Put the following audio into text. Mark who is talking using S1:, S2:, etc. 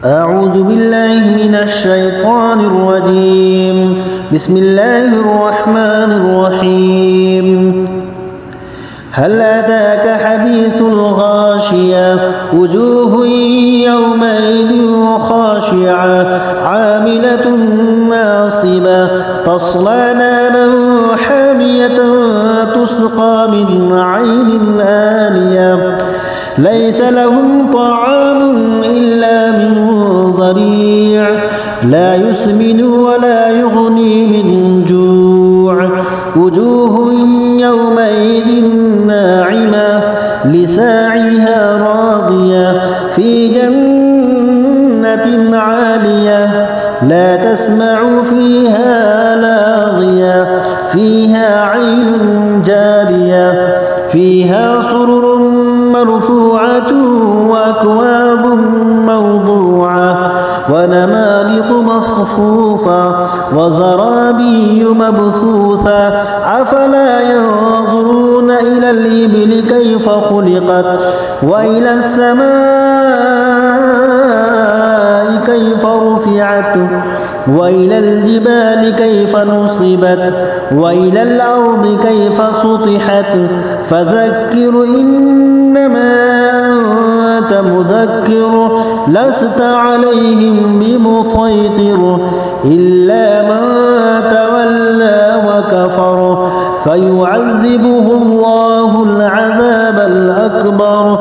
S1: أعوذ بالله من الشيطان الرجيم. بسم الله الرحمن الرحيم. هل أتاك حديث الغاشية وجوه يومئذ خاشعة عاملة ناصبة تصلى نارا حامية تسقى من عين آنية ليس لهم طعام إلا من ضريع لا يسمن ولا يغني من جوع وجوه يومئذ ناعمة لساعها راضية في جنة عالية لا تسمع فيها لاغية فيها عين جارية فيها سرر مرفوعة وأكواب موضوعة ونمارق مصفوفة وزرابي مبثوثة أفلا ينظرون إلى الإبل كيف خلقت وإلى السماء كيف رفعت وإلى الجبال كيف نصبت وإلى الأرض كيف سطحت فذكر إنما أنت مذكر لست عليهم بمسيطر إلا من تولى وكفر فيعذبه الله العذاب الأكبر